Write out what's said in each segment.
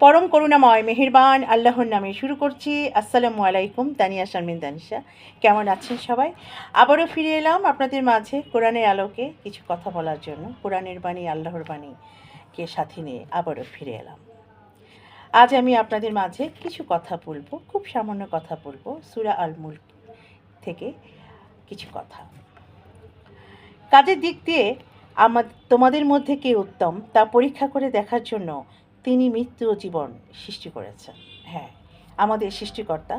পরম করুণাময় মেহেরবান আল্লাহর নামে শুরু করছি। আসসালামু আলাইকুম। তানিয়া শারমিন তানিশা, কেমন আছেন সবাই? আবারও ফিরে এলাম আপনাদের মাঝে কোরআনের আলোকে কিছু কথা বলার জন্য। কোরআনের বাণী, আল্লাহর বাণীকে সাথে নিয়ে আবারও ফিরে এলাম। আজ আমি আপনাদের মাঝে কিছু কথা বলবো, খুব সামান্য কথা বলবো, সূরা আল মুলক থেকে কিছু কথা। কাজের দিক দিয়ে তোমাদের মধ্যে কে উত্তম তা পরীক্ষা করে দেখার জন্য তিনি মৃত্যু ও জীবন সৃষ্টি করেছেন। হ্যাঁ, আমাদের সৃষ্টিকর্তা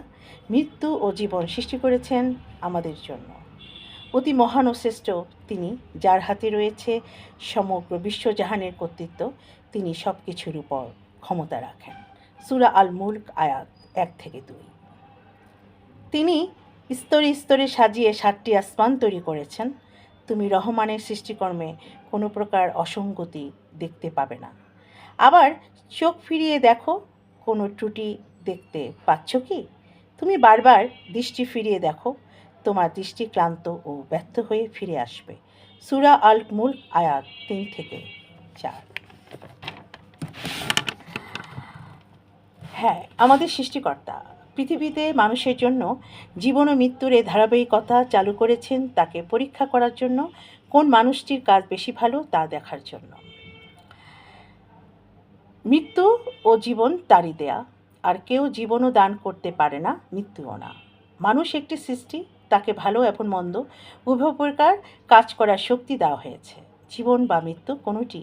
মৃত্যু ও জীবন সৃষ্টি করেছেন আমাদের জন্য। অতি মহান ও শ্রেষ্ঠ তিনি, যার হাতে রয়েছে সমগ্র বিশ্বজাহানের কর্তৃত্ব। তিনি সব কিছুর উপর ক্ষমতা রাখেন। সূরা আল মুলক আয়াত 1-2। তিনি স্তরে স্তরে সাজিয়ে 7টি আসমান তৈরি করেছেন। তুমি রহমানের সৃষ্টিকর্মে কোনো প্রকার অসঙ্গতি দেখতে পাবে না। আবার চোখ ফিরিয়ে দেখো, কোনো ত্রুটি দেখতে পাচ্ছ কি? তুমি বারবার দৃষ্টি ফিরিয়ে দেখো, তোমার দৃষ্টি ক্লান্ত ও ব্যর্থ হয়ে ফিরে আসবে। সূরা আল মুলক আয়াত 3-4। হ্যাঁ, আমাদের সৃষ্টিকর্তা পৃথিবীতে মানুষের জন্য জীবন ও মৃত্যুর এই ধারাবাহিকতা চালু করেছেন, তাকে পরীক্ষা করার জন্য, কোন মানুষটির কাজ বেশি ভালো তা দেখার জন্য। মৃত্যু ও জীবন তারই দেয়া, আর কেউ জীবনও দান করতে পারে না, মৃত্যুও না। মানুষ একটি সৃষ্টি, তাকে ভালো এবং মন্দ উভয় প্রকার কাজ করার শক্তি দেওয়া হয়েছে। জীবন বা মৃত্যু কোনোটি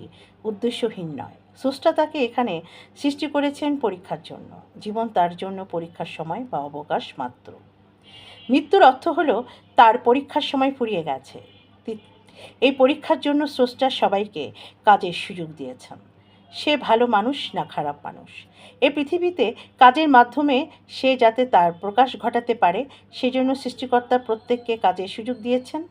উদ্দেশ্যহীন নয়। স্রষ্টা তাকে এখানে সৃষ্টি করেছেন পরীক্ষার জন্য। জীবন তার জন্য পরীক্ষার সময় বা অবকাশ মাত্র। মৃত্যুর অর্থ হলো তার পরীক্ষার সময় ফুরিয়ে গেছে। এই পরীক্ষার জন্য স্রষ্টা সবাইকে কাজের সুযোগ দিয়েছেন। সে ভালো মানুষ না খারাপ মানুষ, এ পৃথিবীতে কাজের মাধ্যমে সে যাতে তার প্রকাশ ঘটাতে পারে, সেজন্য সৃষ্টিকর্তা প্রত্যেককে কাজের সুযোগ দিয়েছেন।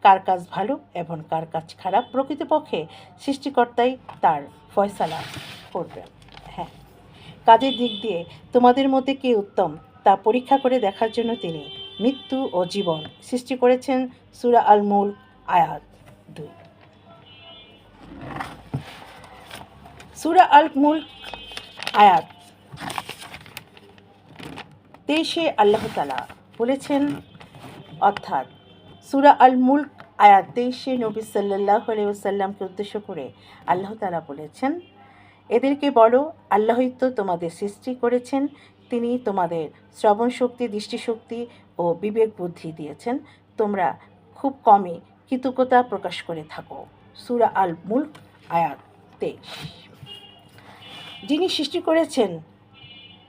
কার কাজ ভালো এবং কার কাজ খারাপ প্রকৃতপক্ষে সৃষ্টিকর্তাই তার ফয়সালা করবেন। হ্যাঁ, কাজের দিক দিয়ে তোমাদের মধ্যে কে উত্তম তা পরীক্ষা করে দেখার জন্য তিনি মৃত্যু ও জীবন সৃষ্টি করেছেন। সূরা আল মুলক আয়াত 2। সূরা আল মুলক আয়াত 23 আল্লাহ তাআলা বলেছেন, অর্থাৎ সূরা আল মুলক আয়াত 23 নবী সাল্লাল্লাহু আলাইহি ওয়াসাল্লামকে উদ্দেশ্য করে আল্লাহ তাআলা বলেছেন, এদেরকে বলো, আল্লাহই তো তোমাদের সৃষ্টি করেছেন, তিনি তোমাদের শ্রবণ শক্তি, দৃষ্টিশক্তি ও বিবেক বুদ্ধি দিয়েছেন। তোমরা খুব কমই কৃতজ্ঞতা প্রকাশ করে থাকো। সূরা আল মুলক আয়াত 23। যিনি সৃষ্টি করেছেন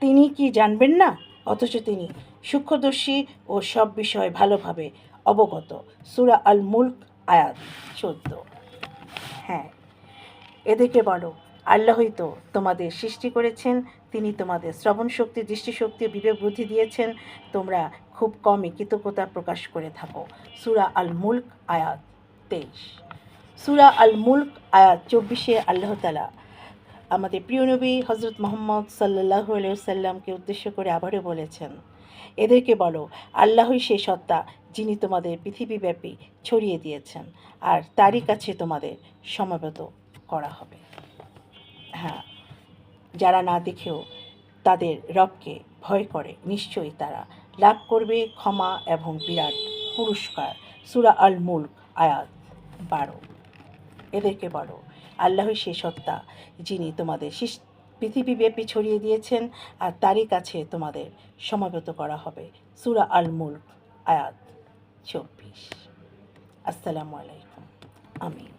তিনি কি জানবেন না? অথচ তিনি সূক্ষ্মদর্শী ও সব বিষয় ভালোভাবে অবগত। সূরা আল মুলক আয়াত 14। হ্যাঁ, এদেরকে বলো, আল্লাহই তো তোমাদের সৃষ্টি করেছেন, তিনি তোমাদের শ্রবণ শক্তি, দৃষ্টিশক্তি ও বিবেক বুদ্ধি দিয়েছেন। তোমরা খুব কমই কৃতজ্ঞতা প্রকাশ করে থাকো। সূরা আল মুলক আয়াত 23। সূরা আল মুলক আয়াত 24 আল্লাহ তাআলা আমাদের প্রিয় নবী হযরত মুহাম্মদ সাল্লাল্লাহু আলাইহি ওয়াসাল্লামকে উদ্দেশ্য করে আবারও বলেছেন, এদেরকে বলো, আল্লাহই সেই সত্তা যিনি তোমাদের পৃথিবীব্যাপী ছড়িয়ে দিয়েছেন, আর তারই কাছে তোমাদের সমবেত করা হবে। হ্যাঁ, যারা না দেখেও তাদের রবকে ভয় করে, নিশ্চয়ই তারা লাভ করবে ক্ষমা এবং বিরাট পুরস্কার। সূরা আল মুলক আয়াত 12। এদেরকে বলো, আল্লাহই সেই সত্তা যিনি তোমাদের পৃথিবীব্যাপী ছড়িয়ে দিয়েছেন, আর তারই কাছে তোমাদের সমবেত করা হবে। সূরা আল মুলক আয়াত 24। আসসালামু আলাইকুম। আমিন।